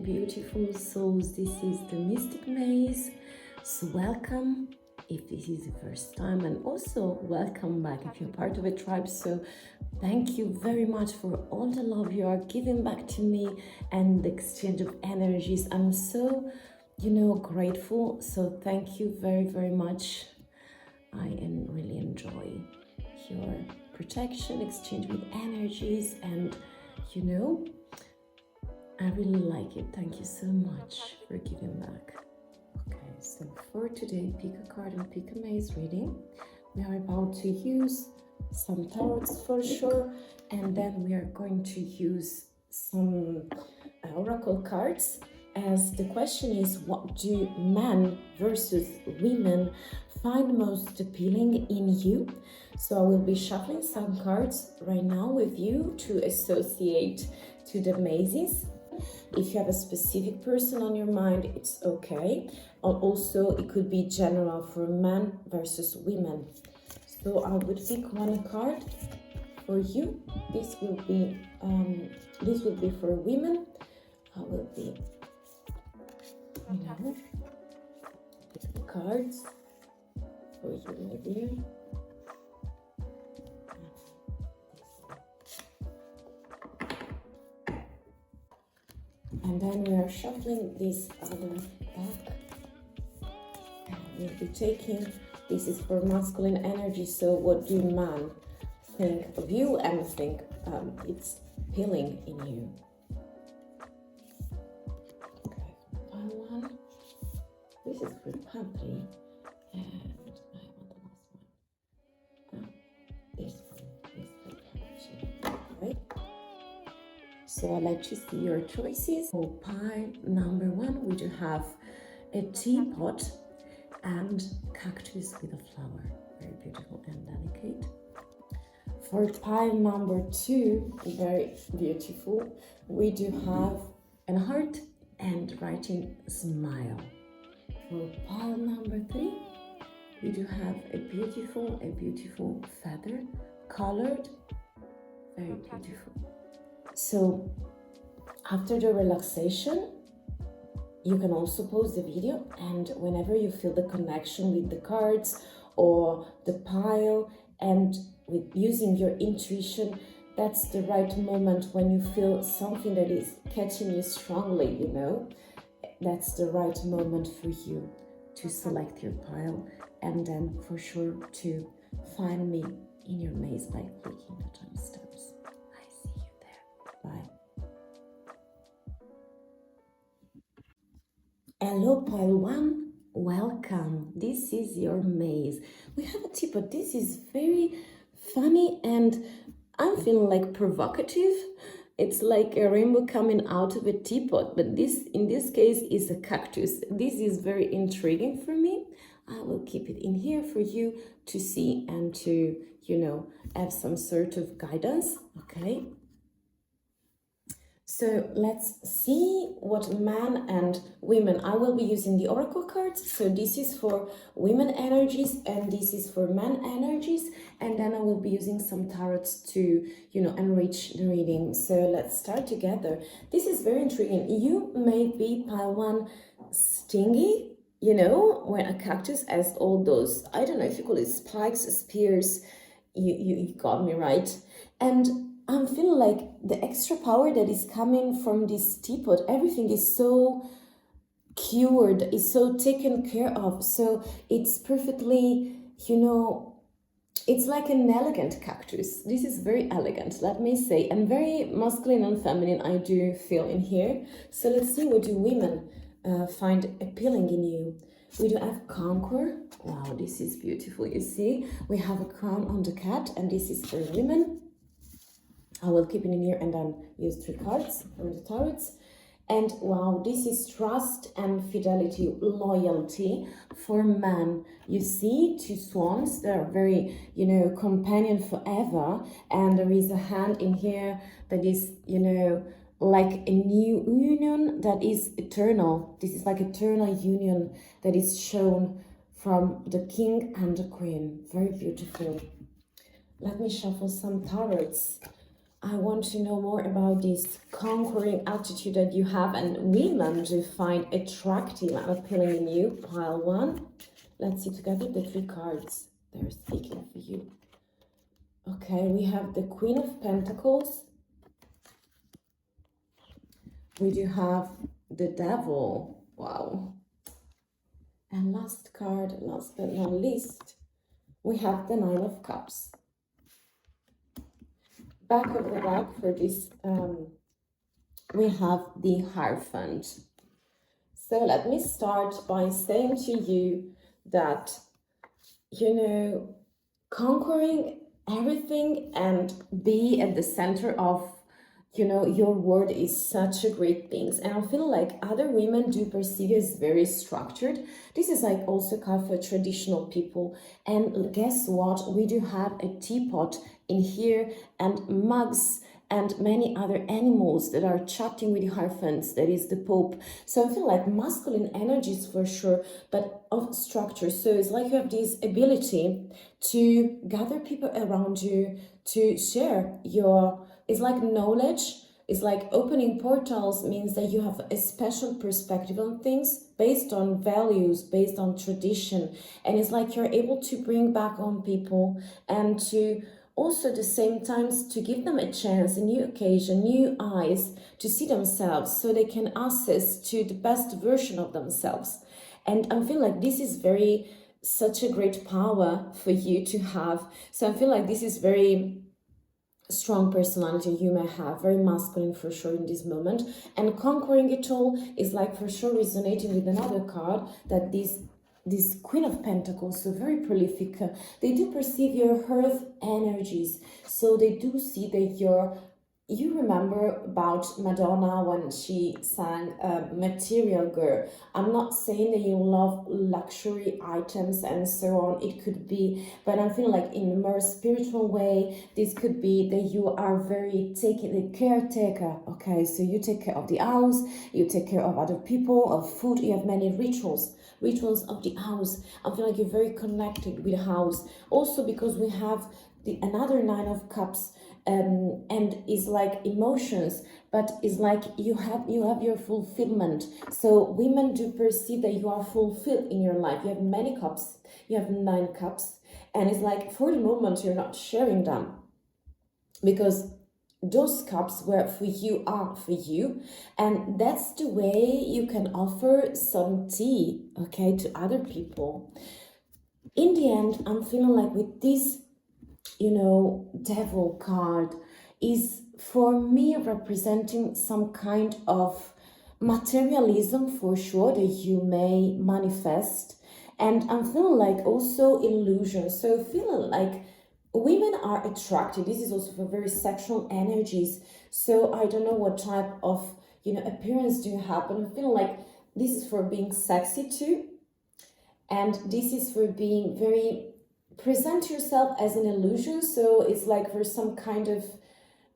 beautiful souls. This is the Mystic Maze. So welcome if this is the first time, and also welcome back if you're part of a tribe. So thank you very much for all the love you are giving back to me and the exchange of energies. I'm so, grateful. So thank you very, very much. I really enjoy your protection, exchange with energies, and I really like it. Thank you so much for giving back. Okay, so for today, pick a card and pick a maze reading. We are about to use some tarots for sure, and then we are going to use some oracle cards, as the question is, what do men versus women find most appealing in you? So I will be shuffling some cards right now with you to associate to the mazes. If you have a specific person on your mind, it's okay. Or also, it could be general for men versus women. So I would pick one card for you. This will be for women. I will be, pick cards for you, my dear. And then we are shuffling this other back. And we'll be taking, this is for masculine energy, so what do men think of you and think it's appealing in you? Okay, pile one. This is for puppy. And I want the last one. This one is for puppy. Right? So I'll let you see your choices. For pile number one, we do have a teapot and cactus with a flower. Very beautiful and delicate. For pile number two, very beautiful, we do have a heart and writing smile. For pile number three, we do have a beautiful feather, colored, very beautiful. So after the relaxation, you can also pause the video, and whenever you feel the connection with the cards or the pile and with using your intuition, that's the right moment when you feel something that is catching you strongly, that's the right moment for you to select your pile, and then for sure to find me in your maze by clicking the timestamps. I see you there. Bye. Hello, pile one. Welcome. This is your maze. We have a teapot. This is very funny, and I'm feeling like provocative. It's like a rainbow coming out of a teapot, but this, in this case, is a cactus. This is very intriguing for me. I will keep it in here for you to see and to, have some sort of guidance, okay? So let's see what men and women, I will be using the oracle cards. So this is for women energies and this is for men energies. And then I will be using some tarots to, enrich the reading. So let's start together. This is very intriguing. You may be pile one stingy, when a cactus has all those, I don't know if you call it spikes, spears, you got me right. And I'm feeling like the extra power that is coming from this teapot, everything is so cured, is so taken care of. So it's perfectly, it's like an elegant cactus. This is very elegant, let me say, and very masculine and feminine I do feel in here. So let's see, what do women find appealing in you? We do have conquer. Wow, this is beautiful. You see, we have a crown on the cat, and this is for women. I will keep it in here and then use 3 cards for the tarots. And wow, this is trust and fidelity, loyalty for men. You see 2 swans, they're very, companion forever. And there is a hand in here that is, like a new union that is eternal. This is like eternal union that is shown from the king and the queen. Very beautiful. Let me shuffle some tarots. I want to know more about this conquering attitude that you have and women do find attractive and appealing in you. Pile 1. Let's see together the 3 cards. They're speaking for you. Okay, we have the Queen of Pentacles. We do have the Devil. Wow. And last card, last but not least, we have the Nine of Cups. Back of the deck for this, we have the Hierophant. So let me start by saying to you that, you know, conquering everything and be at the center of, you know, your world is such a great thing. And I feel like other women do perceive you as very structured. This is like also kind of for traditional people. And guess what? We do have a teapot in here and mugs and many other animals that are chatting with the Hierophants, that is the Pope. So I feel like masculine energies for sure, but of structure. So it's like you have this ability to gather people around you, to share your, it's like knowledge. It's like opening portals means that you have a special perspective on things based on values, based on tradition. And it's like you're able to bring back on people and to also at the same times to give them a chance, a new occasion, new eyes to see themselves so they can access to the best version of themselves. And I feel like this is very, such a great power for you to have. So I feel like this is very strong personality you may have, very masculine for sure in this moment. And conquering it all is like for sure resonating with another card that this Queen of Pentacles, so very prolific, they do perceive your earth energies. So they do see that you remember about Madonna when she sang Material Girl. I'm not saying that you love luxury items and so on, it could be, but I feel like in a more spiritual way, this could be that you are very the caretaker, okay? So you take care of the house, you take care of other people, of food, you have many rituals of the house. I feel like you're very connected with the house. Also because we have another Nine of Cups, and it's like emotions, but it's like you have your fulfillment. So women do perceive that you are fulfilled in your life. You have many cups, you have 9 cups, and it's like for the moment you're not sharing them because those cups were for you, are for you, and that's the way you can offer some tea, okay, to other people. In the end, I'm feeling like with this, you know, Devil card is for me representing some kind of materialism for sure that you may manifest, and I'm feeling like also illusion. So feeling like women are attracted, this is also for very sexual energies. So I don't know what type of, you know, appearance do you have, but I'm feeling like this is for being sexy too, and this is for being very, present yourself as an illusion. So it's like for some kind of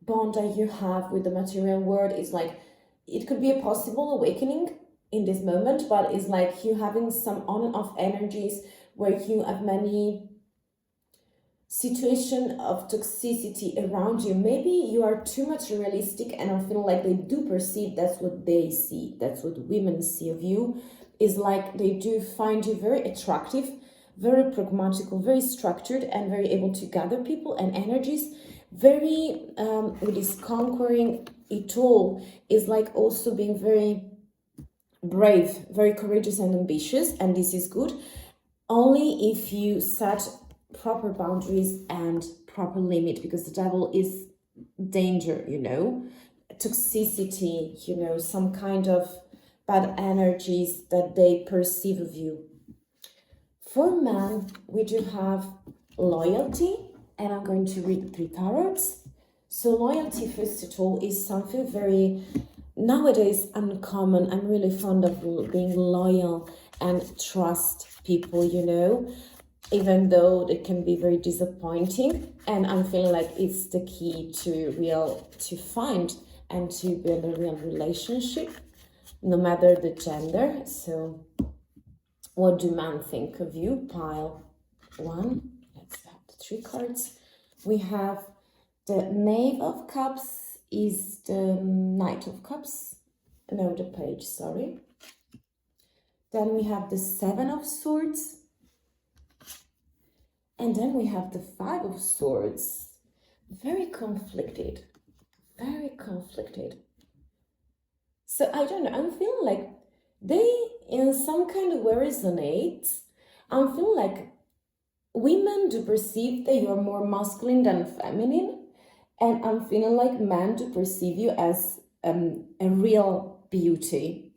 bond that you have with the material world. It's like it could be a possible awakening in this moment, but it's like you having some on and off energies where you have many situation of toxicity around you. Maybe you are too materialistic, and I feel like they do perceive that's what they see, that's what women see of you, is like they do find you very attractive, very pragmatical, very structured, and very able to gather people and energies. Very with this conquering it all is like also being very brave, very courageous and ambitious, and this is good only if you set proper boundaries and proper limit, because the Devil is danger, you know, toxicity, you know, some kind of bad energies that they perceive of you. For men, we do have loyalty, and I'm going to read 3 tarots. So loyalty, first of all, is something very nowadays uncommon. I'm really fond of being loyal and trust people, you know, even though it can be very disappointing. And I'm feeling like it's the key to find and to build a real relationship, no matter the gender. So what do men think of you? Pile 1. Let's have the 3 cards. We have The Knave of Cups is the Knight of Cups. No, the page, sorry. Then we have the Seven of Swords. And then we have the Five of Swords. Very conflicted. Very conflicted. So I don't know, I'm feeling like they in some kind of way resonate. I'm feeling like women do perceive that you are more masculine than feminine. And I'm feeling like men do perceive you as a real beauty,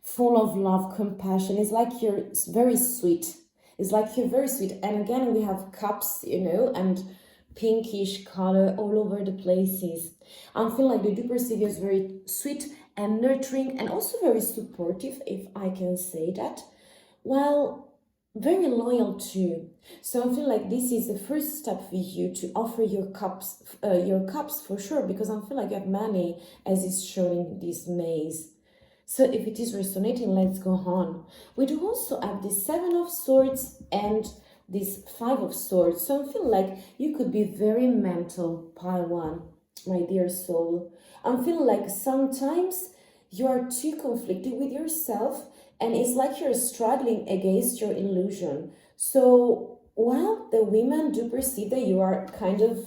full of love, compassion. It's like you're very sweet. It's like you're very sweet. And again, we have cups, you know, and pinkish color all over the places. I feel like they do perceive you as very sweet and nurturing and also very supportive, if I can say that, while very loyal too. So I feel like this is the first step for you to offer your cups for sure, because I feel like you have many, as is shown in this maze. So if it is resonating, let's go on. We do also have the Seven of Swords and this Five of Swords. So I feel like you could be very mental, pile one, my dear soul. I'm feeling like sometimes you are too conflicted with yourself and it's like you're struggling against your illusion. So while the women do perceive that you are kind of,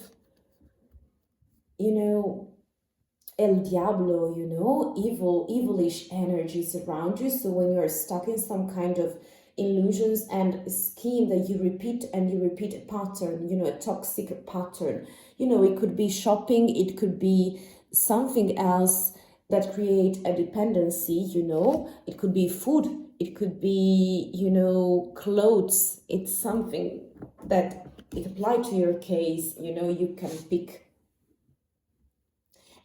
you know, El Diablo, you know, evilish energies around you. So when you're stuck in some kind of illusions and scheme that you repeat and you repeat a pattern, you know, a toxic pattern, you know, it could be shopping, it could be something else that create a dependency, you know, it could be food, it could be, you know, clothes. It's something that it applied to your case, you know, you can pick.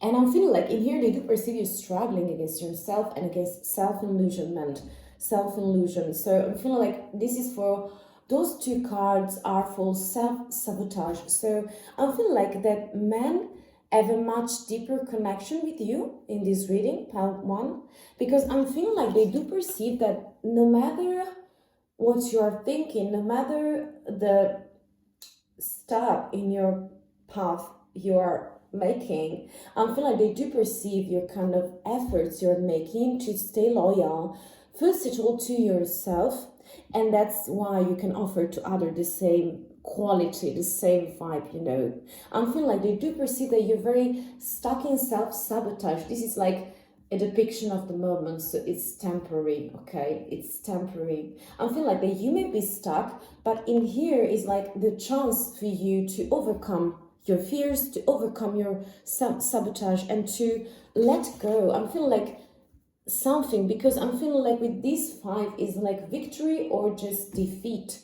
And I'm feeling like in here they do perceive you struggling against yourself and against self-illusionment, self-illusion. So I'm feeling like this is for those two cards are for self-sabotage. So I'm feeling like that men have a much deeper connection with you in this reading, part one, because I'm feeling like they do perceive that no matter what you're thinking, no matter the step in your path you are making, I feel like they do perceive your kind of efforts you're making to stay loyal, first of all to yourself, and that's why you can offer to others the same quality, the same vibe, you know. I feel like they do perceive that you're very stuck in self-sabotage. This is like a depiction of the moment, so it's temporary, okay? It's temporary. I feel like that you may be stuck, but in here is like the chance for you to overcome your fears, to overcome your sabotage and to let go. I'm feeling like something, because I'm feeling like with these five is like victory or just defeat.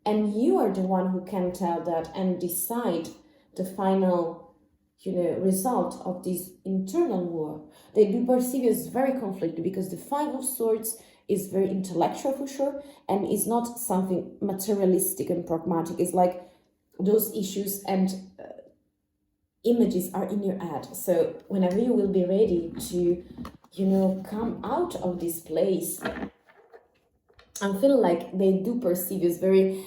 And you are the one who can tell that and decide the final, you know, result of this internal war. They do perceive you as very conflicted because the Five of Swords is very intellectual for sure and is not something materialistic and pragmatic. It's like those issues and images are in your head. So whenever you will be ready to, you know, come out of this place, I'm feeling like they do perceive you as very,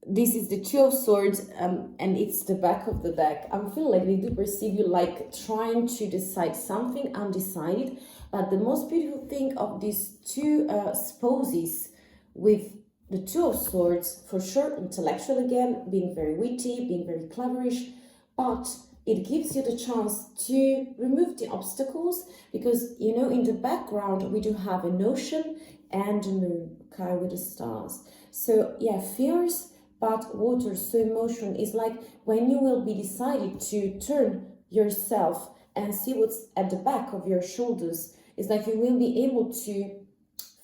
this is the Two of Swords, and it's the back of the deck. I'm feeling like they do perceive you like trying to decide something undecided. But the most beautiful thing of these two spouses with the Two of Swords, for sure, intellectual again, being very witty, being very cleverish, but it gives you the chance to remove the obstacles, because, you know, in the background, we do have an ocean and a moon, okay, with the stars. So, yeah, fears, but water, so emotion is like when you will be decided to turn yourself and see what's at the back of your shoulders. It's like you will be able to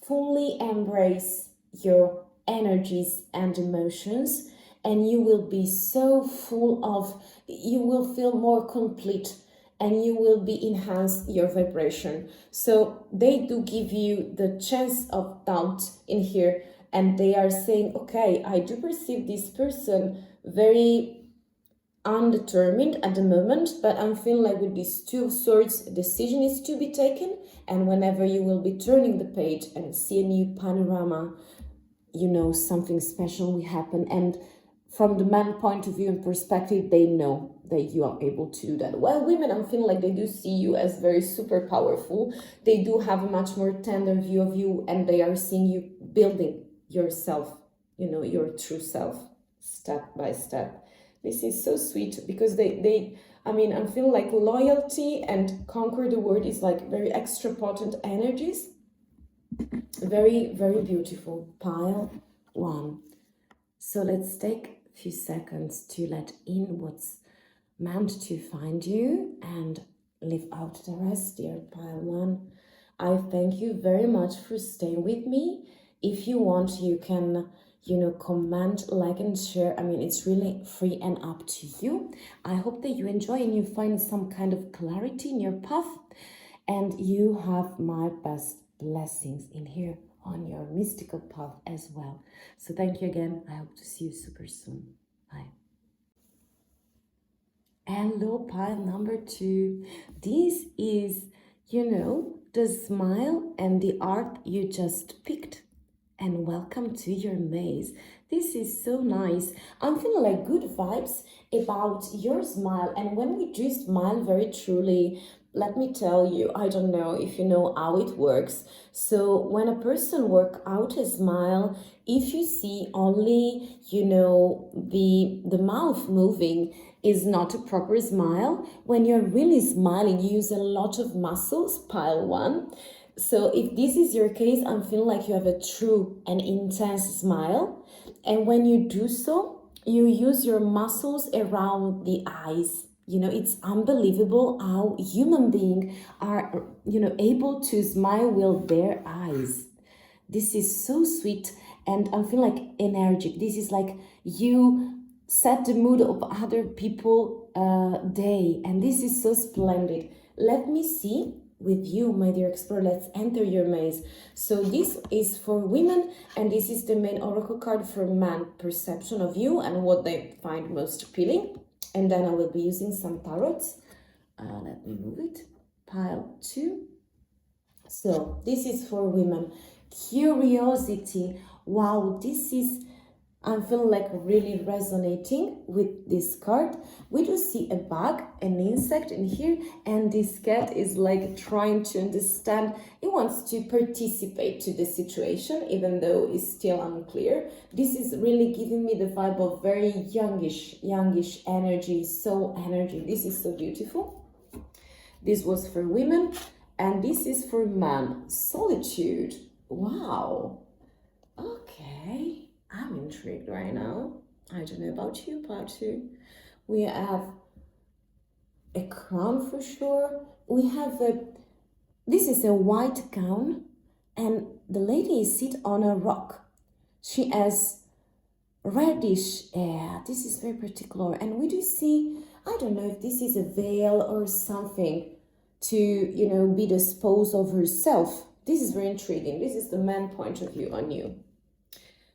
fully embrace your energies and emotions, and you will be so full of, you will feel more complete and you will be enhance your vibration. So they do give you the chance of doubt in here, and they are saying, okay, I do perceive this person very undetermined at the moment, but I'm feeling like with these Two of Swords, a decision is to be taken, and whenever you will be turning the page and see a new panorama, you know, something special will happen. And from the man point of view and perspective, they know that you are able to do that. While women, I'm feeling like they do see you as very super powerful. They do have a much more tender view of you, and they are seeing you building yourself, you know, your true self, step by step. This is so sweet because I mean, I'm feeling like loyalty and conquer the world is like very extra potent energies. Very, very beautiful. Pile 1. So let's take a few seconds to let in what's meant to find you and leave out the rest, dear pile 1. I thank you very much for staying with me. If you want, you can, you know, comment, like, and share. I mean, it's really free and up to you. I hope that you enjoy and you find some kind of clarity in your path, and you have my best blessings in here on your mystical path as well. So thank you again. I hope to see you super soon. Bye. Hello, pile number 2. This is, you know, the smile and the art you just picked. And welcome to your maze. This is so nice. I'm feeling like good vibes about your smile. And when we do smile very truly, let me tell you, I don't know if you know how it works. So when a person work out a smile, if you see only, you know, the mouth moving is not a proper smile. When you're really smiling, you use a lot of muscles, pile 1. So if this is your case, I'm feeling like you have a true and intense smile. And when you do so, you use your muscles around the eyes. You know, it's unbelievable how human beings are, you know, able to smile with their eyes. This is so sweet, and I'm feeling like energetic. This is like you set the mood of other people day, and this is so splendid. Let me see with you, my dear explorer. Let's enter your maze. So this is for women, and this is the main oracle card for man perception of you and what they find most appealing. And then I will be using some tarots. Let me move it. Pile 2. So this is for women. Curiosity. Wow, this is, I'm feeling like really resonating with this card. We do see a bug, an insect in here, and this cat is like trying to understand. It wants to participate to the situation, even though it's still unclear. This is really giving me the vibe of very youngish energy, soul energy. This is so beautiful. This was for women, and this is for men. Solitude. Wow. Okay. I'm intrigued right now. I don't know about you, part 2. We have a crown for sure. We have this is a white gown, and the lady is sit on a rock. She has reddish hair. This is very particular. And we do see, I don't know if this is a veil or something to, you know, be the spouse of herself. This is very intriguing. This is the man point of view on you.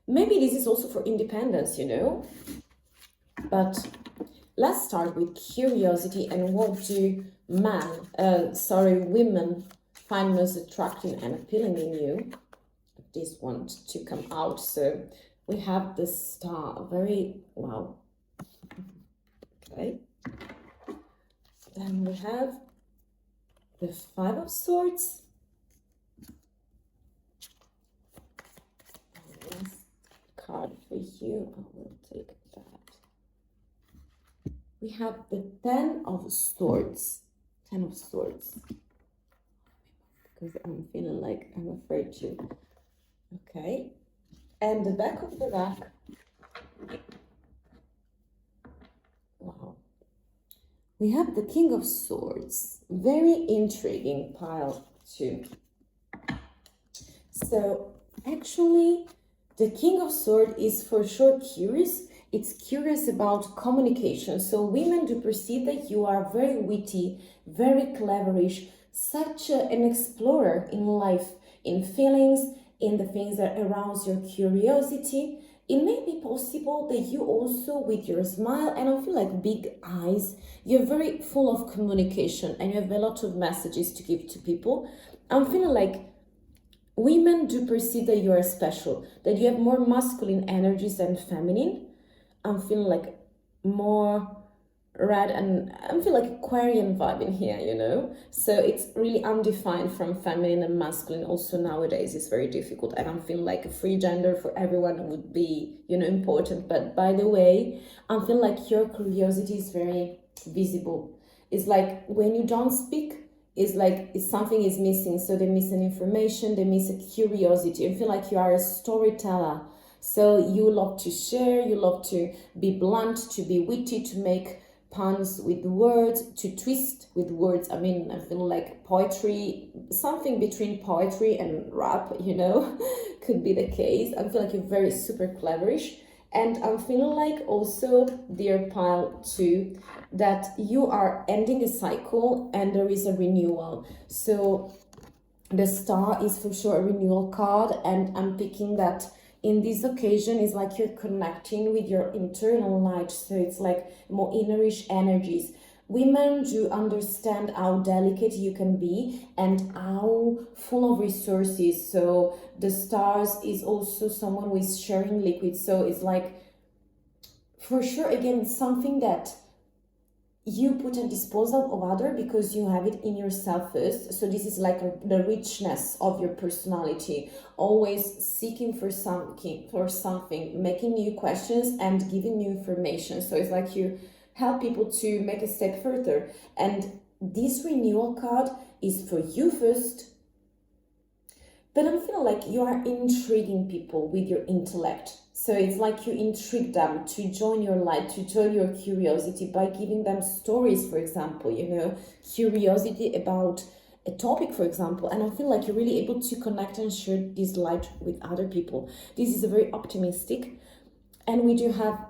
Maybe this is also for independence, you know. But let's start with curiosity and what do women find most attractive and appealing in you. This want to come out. So we have the star. Very, wow. Okay. Then we have the 5 of Swords. Card for you. I will take that. We have the 10 of Swords. 10 of Swords. Because I'm feeling like I'm afraid to. Okay. And the back of the deck. Wow. We have the King of Swords. Very intriguing, pile 2. So actually, the King of Swords is for sure curious. It's curious about communication. So women do perceive that you are very witty, very cleverish, such an explorer in life, in feelings, in the things that arouse your curiosity. It may be possible that you also, with your smile, and I feel like big eyes, you're very full of communication and you have a lot of messages to give to people. I'm feeling like women do perceive that you are special, that you have more masculine energies than feminine. I'm feeling like more red, and I feel like Aquarian vibe in here, you know. So it's really undefined from feminine and masculine. Also nowadays it's very difficult, and I'm feeling like a free gender for everyone would be, you know, important. But by the way, I feel like your curiosity is very visible. It's like when you don't speak, it's like if something is missing. So they miss an information, they miss a curiosity. I feel like you are a storyteller. So you love to share, you love to be blunt, to be witty, to make puns with words, to twist with words. I mean, I feel like poetry, something between poetry and rap, you know, could be the case. I feel like you're very super cleverish. And I'm feeling like also, dear pile too, that you are ending a cycle and there is a renewal. So the star is for sure a renewal card, and I'm picking that in this occasion is like you're connecting with your internal light. So it's like more innerish energies. Women do understand how delicate you can be and how full of resources. So the stars is also someone who is sharing liquid. So it's like, for sure, again, something that you put at disposal of other because you have it in yourself first. So this is like the richness of your personality, always seeking for something, making new questions and giving new information. So it's like you help people to make a step further. And this renewal card is for you first. But I'm feeling like you are intriguing people with your intellect. So it's like you intrigue them to join your light, to join your curiosity by giving them stories, for example, you know, curiosity about a topic, for example. And I feel like you're really able to connect and share this light with other people. This is a very optimistic. And we do have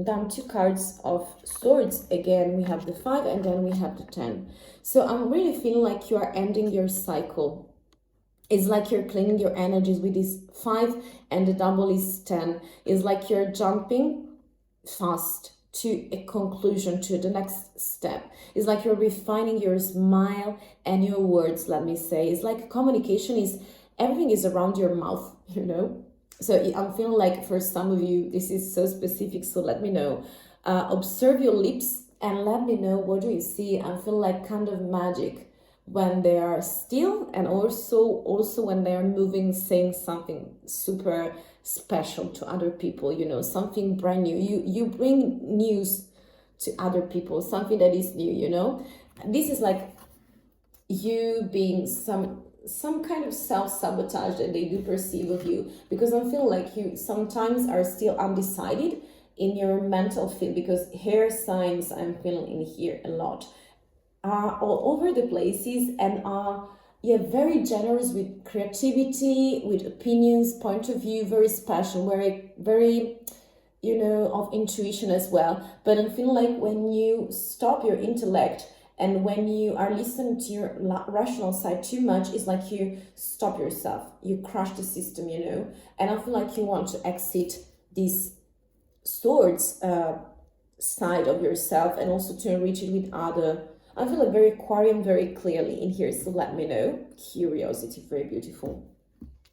down 2 cards of swords. Again, we have the 5 and then we have the 10. So I'm really feeling like you are ending your cycle. It's like you're cleaning your energies with this 5, and the double is 10. It's like you're jumping fast to a conclusion, to the next step. It's like you're refining your smile and your words, let me say. It's like communication is, everything is around your mouth, you know. So I'm feeling like for some of you, this is so specific, so let me know. Observe your lips and let me know, what do you see? I feel like kind of magic when they are still, and also when they are moving, saying something super special to other people, you know, something brand new. You bring news to other people, something that is new, you know. This is like you being some kind of self-sabotage that they do perceive of you, because I feel like you sometimes are still undecided in your mental field, because hair signs I'm feeling in here a lot are all over the places and are very generous with creativity, with opinions, point of view, very special, very you know, of intuition as well. But I feel like when you stop your intellect and when you are listening to your rational side too much, it's like you stop yourself, you crush the system, you know. And I feel like you want to exit this swords side of yourself and also to enrich it with other. I feel like very Aquarian, very clearly in here, so let me know. Curiosity, very beautiful.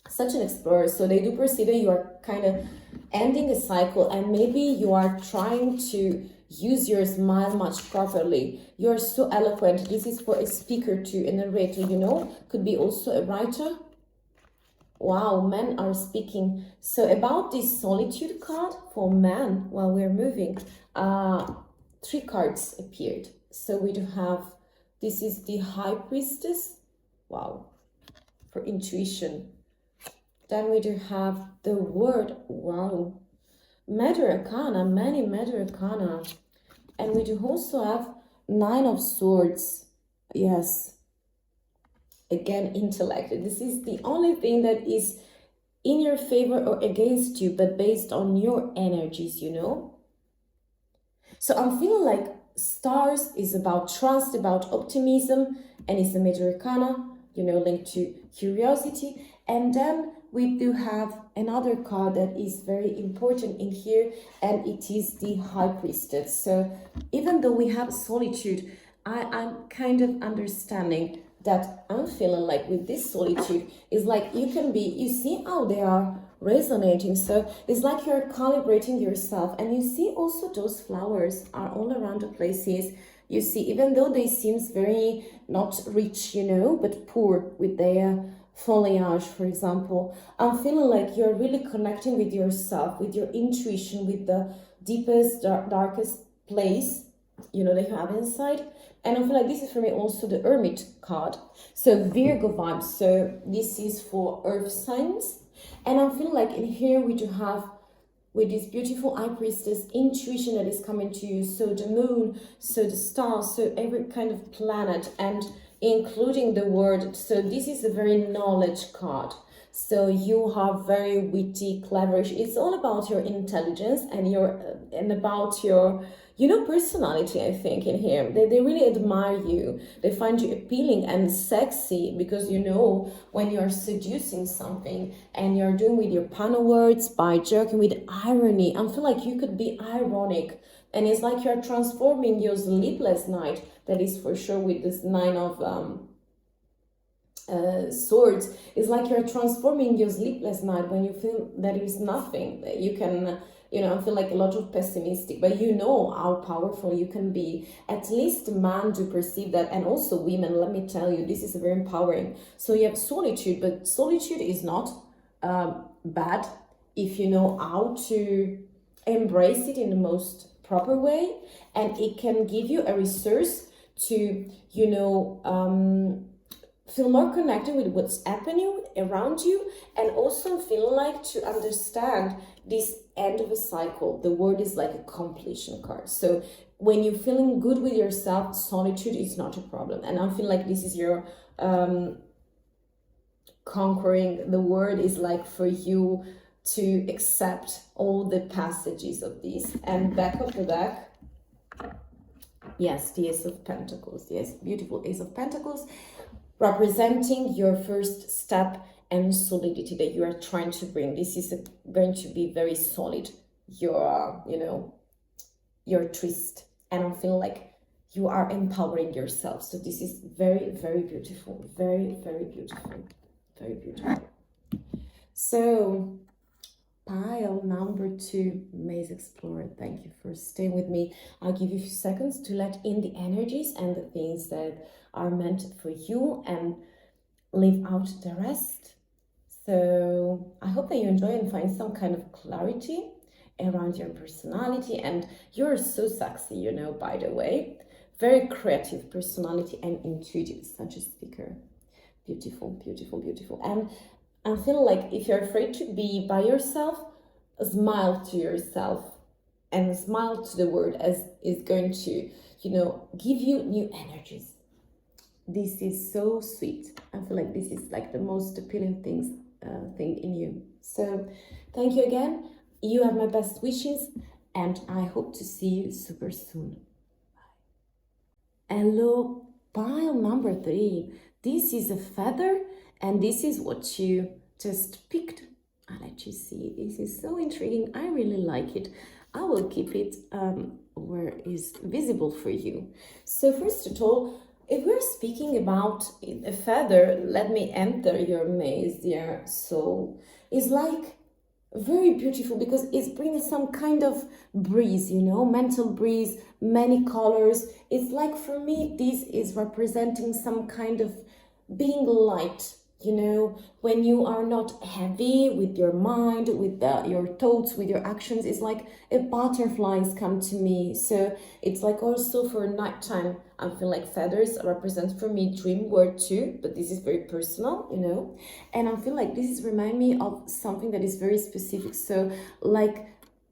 Such an explorer. So they do perceive that you are kind of ending a cycle, and maybe you are trying to use your smile much properly. You're so eloquent. This is for a speaker too, a narrator, you know, could be also a writer. Wow, men are speaking. So about this solitude card for men, while we're moving, 3 cards appeared. So we do have, this is the High Priestess, wow, for intuition. Then we do have the Word, wow, Major Arcana, many Major Arcana. And we do also have 9 of Swords, yes, again, intellect. This is the only thing that is in your favor or against you, but based on your energies, you know. So I'm feeling like stars is about trust, about optimism, and it's a Major Arcana, you know, linked to curiosity. And then we do have another card that is very important in here, and it is the High Priestess. So even though we have solitude, I'm kind of understanding that I'm feeling like with this solitude is like you can be, you see how they are resonating. So it's like you're calibrating yourself, and you see also those flowers are all around the places. You see, even though they seems very not rich, you know, but poor with their foliage, for example, I'm feeling like you're really connecting with yourself, with your intuition, with the deepest, darkest place, you know, that you have inside. And I feel like this is for me also the Hermit card. So Virgo vibes. So this is for earth signs. And I feel like in here we do have with this beautiful high priestess intuition that is coming to you. So the moon, so the stars, so every kind of planet, and including the word. So this is a very knowledge card. So you are very witty, cleverish. It's all about your intelligence and your and about your, you know, personality. I think in here they really admire you. They find you appealing and sexy because, you know, when you're seducing something and you're doing with your panel words by jerking with irony, I feel like you could be ironic, and it's like you're transforming your sleepless night. That is for sure with this nine of swords. It's like you're transforming your sleepless night when you feel there is nothing that you can, you know, I feel like a lot of pessimistic, but you know how powerful you can be. At least man do perceive that, and also women, let me tell you, this is very empowering. So you have solitude, but solitude is not bad if you know how to embrace it in the most proper way, and it can give you a resource to, you know, feel more connected with what's happening around you, and also feel like to understand this end of a cycle. The word is like a completion card. So when you're feeling good with yourself, solitude is not a problem. And I feel like this is your conquering. The word is like for you to accept all the passages of this. And back of the deck, yes, the Ace of Pentacles. Yes, beautiful Ace of Pentacles, representing your first step and solidity that you are trying to bring. This is going to be very solid, your, you know, your twist. And I feel like you are empowering yourself. So this is very, very beautiful. Very, very beautiful. Very beautiful. So pile number 2, Maze Explorer. Thank you for staying with me. I'll give you a few seconds to let in the energies and the things that are meant for you and leave out the rest. So I hope that you enjoy and find some kind of clarity around your personality. And you're so sexy, you know, by the way. Very creative personality and intuitive, such a speaker. Beautiful, beautiful, beautiful. And I feel like if you're afraid to be by yourself, smile to yourself and smile to the world, as is going to, you know, give you new energies. This is so sweet. I feel like this is like the most appealing thing in you. So thank you again. You have my best wishes, and I hope to see you super soon. Bye. Hello, pile number 3. This is a feather, and this is what you just picked. I'll let you see. This is so intriguing. I really like it. I will keep it where it's visible for you. So first of all, if we're speaking about a feather, let me enter your maze, dear soul. It's like very beautiful because it's bringing some kind of breeze, you know, mental breeze, many colors. It's like, for me, this is representing some kind of being light, you know, when you are not heavy with your mind, with your thoughts, with your actions. It's like a butterflies come to me. So it's like also for nighttime, I feel like feathers represent for me dream word too, but this is very personal, you know. And I feel like this is remind me of something that is very specific. So like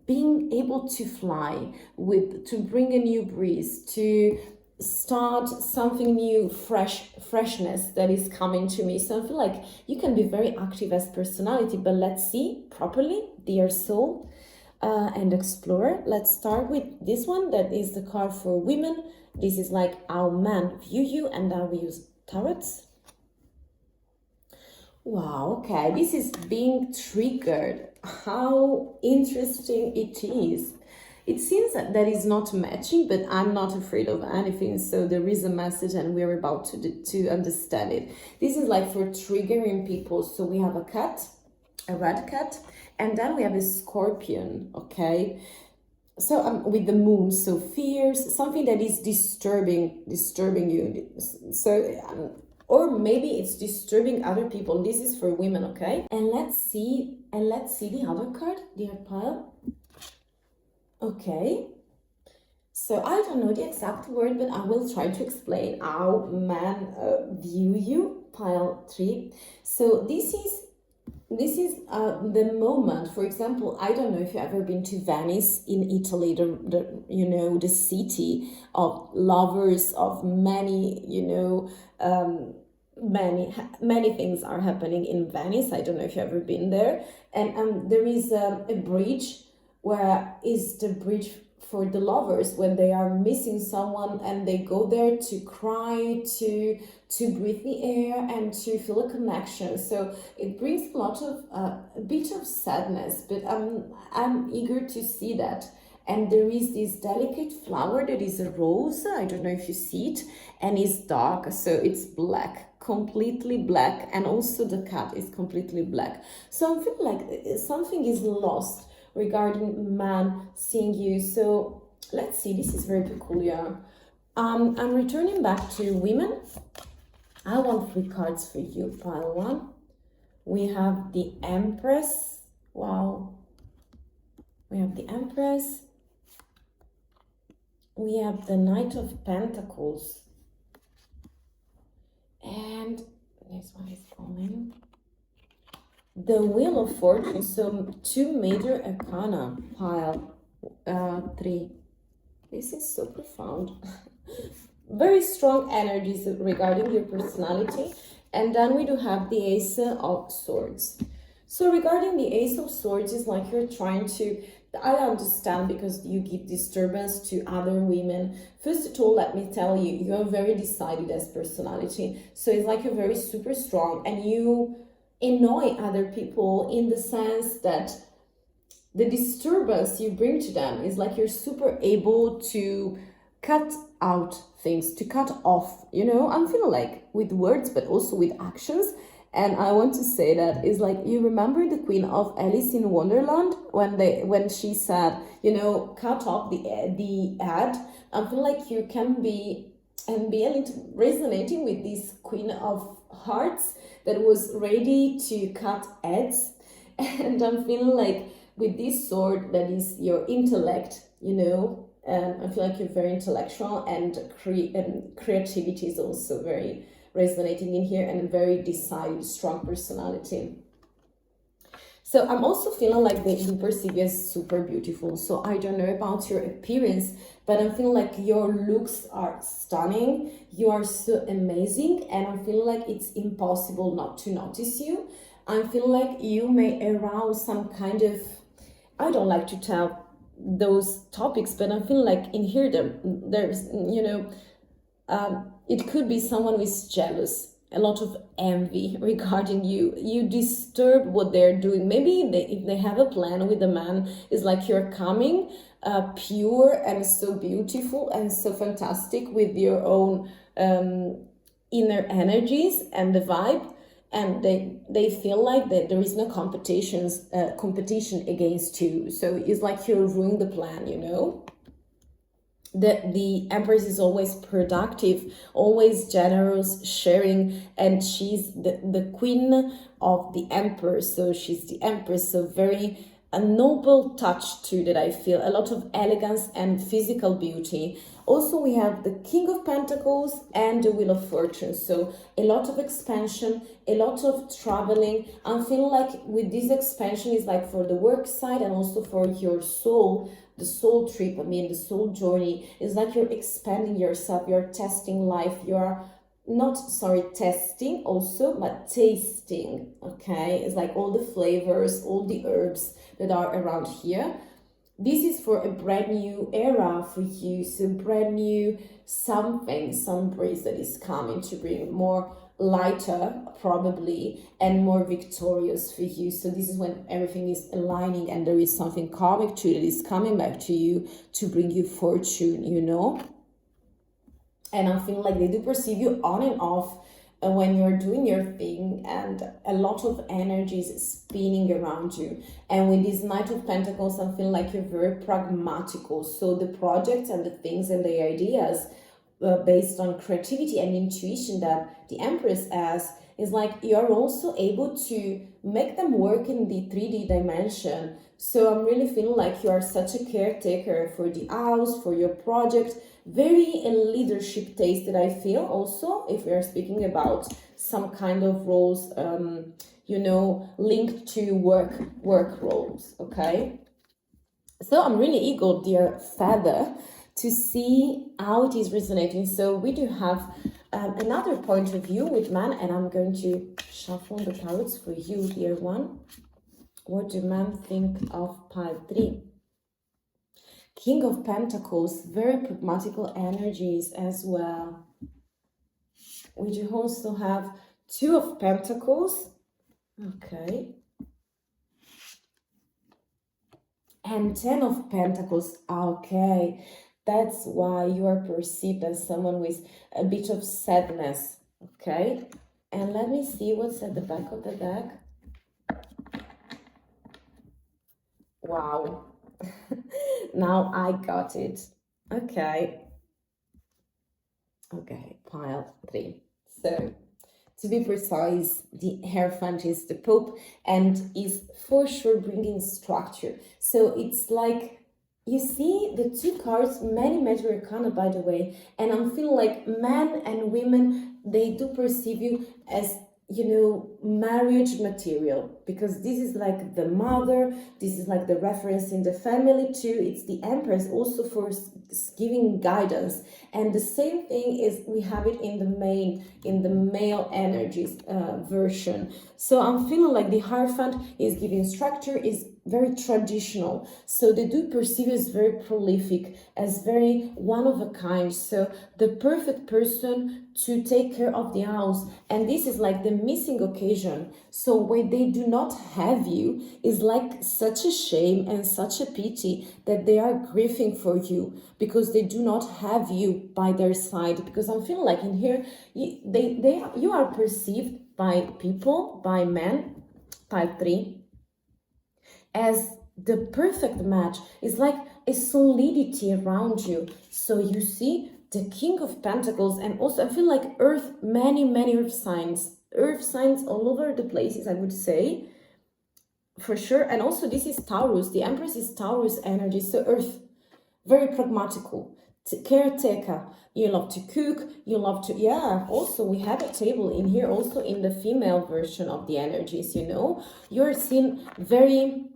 being able to fly, to bring a new breeze, to start something new, freshness that is coming to me. So I feel like you can be very active as personality, but let's see properly, dear soul and explorer. Let's start with this one, that is the card for women. This is like how men view you, and then we use tarots. Wow, okay, this is being triggered. How interesting it is. It seems that is not matching, but I'm not afraid of anything. So there is a message and we're about to understand it. This is like for triggering people. So we have a cat, a red cat, and then we have a scorpion, okay? So with the moon, so fears, something that is disturbing you. So or maybe it's disturbing other people. This is for women, okay? And let's see the other card, the pile. Okay. So I don't know the exact word, but I will try to explain how men view you. Pile 3. So this is the moment. For example, I don't know if you've ever been to Venice in Italy, the city of lovers, of many, many things are happening in Venice. I don't know if you've ever been there. And there is a bridge where is the bridge for the lovers when they are missing someone, and they go there to cry, to breathe the air and to feel a connection. So it brings a bit of sadness, but I'm eager to see that. And there is this delicate flower that is a rose. I don't know if you see it, and it's dark, so it's black, completely black, and also the cat is completely black. So I feel like something is lost regarding man seeing you. So let's see, this is very peculiar. I'm returning back to women. I want 3 cards for you, pile 1. We have the Empress. Wow. We have the Empress. We have the Knight of Pentacles. And this one is falling. The Wheel of Fortune. So 2 major arcana, pile 3. This is so profound. Very strong energies regarding your personality. And then we do have the Ace of Swords. So regarding the Ace of Swords, is like you're trying to, I understand, because you give disturbance to other women. First of all, let me tell you, you're very decided as personality. So it's like you're very super strong, and you annoy other people in the sense that the disturbance you bring to them is like you're super able to cut out things, to cut off, I'm feeling like with words, but also with actions. And I want to say that is like, you remember the Queen of Alice in Wonderland when she said, cut off the ad. I feel like you can be a little resonating with this Queen of Hearts that was ready to cut ads. And I'm feeling like with this sword, that is your intellect, I feel like you're very intellectual, and creativity is also very resonating in here, and a very decided, strong personality. So I'm also feeling like you perceive you as super beautiful. So I don't know about your appearance, but I'm feeling like your looks are stunning. You are so amazing, and I'm feeling like it's impossible not to notice you. I'm feeling like you may arouse some kind of, I don't like to tell those topics, but I feel like in here there's it could be someone who is jealous, a lot of envy regarding you. You disturb what they're doing. Maybe if they have a plan with a man, it's like you're coming pure and so beautiful and so fantastic with your own inner energies and the vibe, and they feel like that there is no competition against you. So it's like you're ruining the plan, The Empress is always productive, always generous, sharing, and she's the queen of the Emperor. So she's the Empress, so very a noble touch too, that I feel, a lot of elegance and physical beauty. Also, we have the King of Pentacles and the Wheel of Fortune. So a lot of expansion, a lot of traveling. I'm feeling like with this expansion is like for the work side and also for your soul, the soul trip, the soul journey. Is like you're expanding yourself, you're testing life, you're testing also, but tasting, okay? It's like all the flavors, all the herbs that are around here. This is for a brand new era for you, so brand new something, some breeze that is coming to bring more lighter probably and more victorious for you. So this is when everything is aligning and there is something karmic to it that is coming back to you to bring you fortune, you know. And I feel like they do perceive you on and off when you're doing your thing, and a lot of energy is spinning around you. And with this Knight of Pentacles, I feel like you're very pragmatical. So the projects and the things and the ideas based on creativity and intuition that the Empress has, is like you're also able to make them work in the 3D dimension. So I'm really feeling like you are such a caretaker for the house, for your project. Very in leadership taste that I feel also, if we are speaking about some kind of roles, you know, linked to work roles, okay? So I'm really eager, dear Feather, to see how it is resonating. So we do have another point of view with man, and I'm going to shuffle the tarots for you, dear one. What do men think of pile 3? King of Pentacles, very pragmatical energies as well. We do also have 2 of Pentacles, okay, and 10 of Pentacles, okay. That's why you are perceived as someone with a bit of sadness, okay? And let me see what's at the back of the deck. Wow. Now I got it. Okay. Okay, pile 3. So, to be precise, the Hierophant is the Pope and is for sure bringing structure. So it's like, you see the 2 cards, many major arcana, by the way, and I'm feeling like men and women, they do perceive you as, you know, marriage material, because this is like the mother, this is like the reference in the family too. It's the Empress also for giving guidance, and the same thing is we have it in the male energies version. So I'm feeling like the Hierophant is giving structure, is very traditional, so they do perceive as very prolific, as very one of a kind, so the perfect person to take care of the house. And this is like the missing occasion, so when they do not have you is like such a shame and such a pity that they are grieving for you because they do not have you by their side. Because I'm feeling like in here you are perceived by people, by men, type 3, as the perfect match. Is like a solidity around you. So you see the King of Pentacles, and also I feel like earth, many earth signs all over the places, I would say, for sure. And also this is Taurus, the Empress is Taurus energy, so earth, very pragmatical, caretaker. You love to cook, you love to, yeah, also we have a table in here, also in the female version of the energies, you know. You're seen very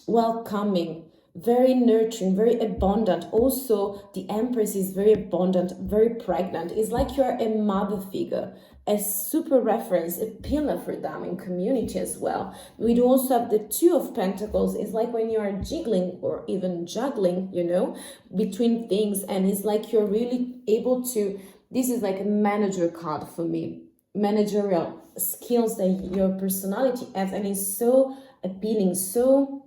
welcoming, very nurturing, very abundant. Also the Empress is very abundant, very pregnant. It's like you're a mother figure, a super reference, a pillar for them in community as well. We do also have the 2 of Pentacles. It's like when you are jiggling or even juggling, you know, between things, and it's like you're really able to, this is like a manager card for me, managerial skills that your personality has, and it's so appealing, so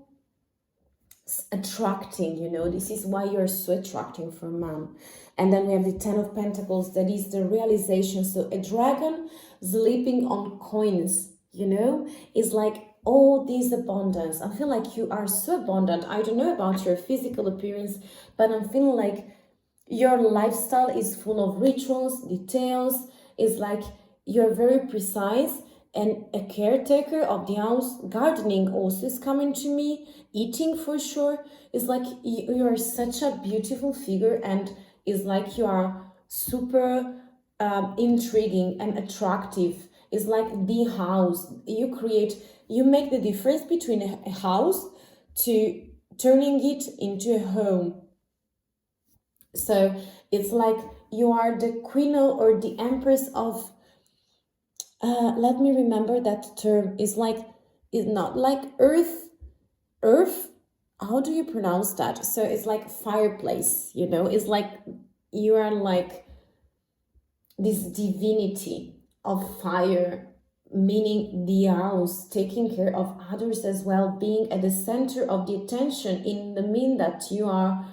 attracting, you know. This is why you're so attracting for man. And then we have the 10 of Pentacles, that is the realization. So a dragon sleeping on coins, you know, is like all this abundance. I feel like you are so abundant. I don't know about your physical appearance, but I'm feeling like your lifestyle is full of rituals, details. It's like you're very precise and a caretaker of the house. Gardening also is coming to me. Eating for sure. It's like you are such a beautiful figure, and it's like you are super intriguing and attractive. It's like the house. You make the difference between a house to turning it into a home. So it's like you are the queen or the Empress of, let me remember that term. It's not like earth, how do you pronounce that? So it's like fireplace, you know. It's like you are like this divinity of fire, meaning the house, taking care of others as well, being at the center of the attention, in the mean that you are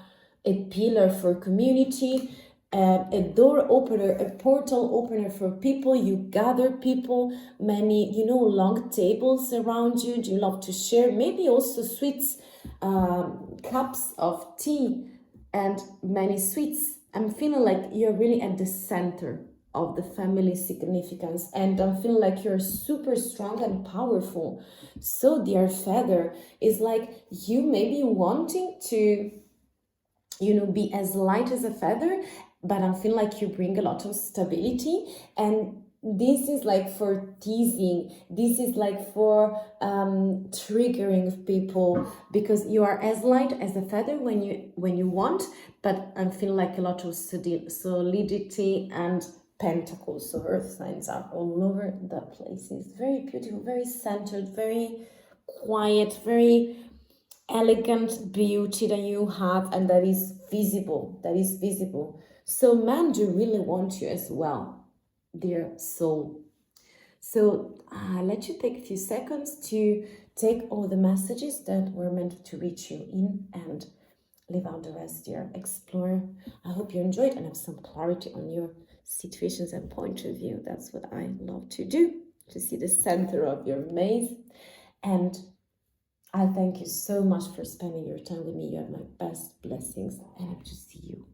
a pillar for community, a door opener, a portal opener for people. You gather people, many, long tables around you. Do you love to share? Maybe also sweets, cups of tea and many sweets. I'm feeling like you're really at the center of the family significance, and I'm feeling like you're super strong and powerful. So dear feather is like you maybe wanting to be as light as a feather, but I feel like you bring a lot of stability. And this is like for teasing, this is like for triggering people, because you are as light as a feather when you want, but I feel like a lot of solidity and pentacles. So earth signs are all over the place. It's very beautiful, very centered, very quiet, very elegant beauty that you have, and that is visible. So men do really want you as well, dear soul. So I'll let you take a few seconds to take all the messages that were meant to reach you in, and leave out the rest, dear explorer. I hope you enjoyed and have some clarity on your situations and point of view. That's what I love to do, to see the center of your maze. And I thank you so much for spending your time with me. You have my best blessings, and I hope to see you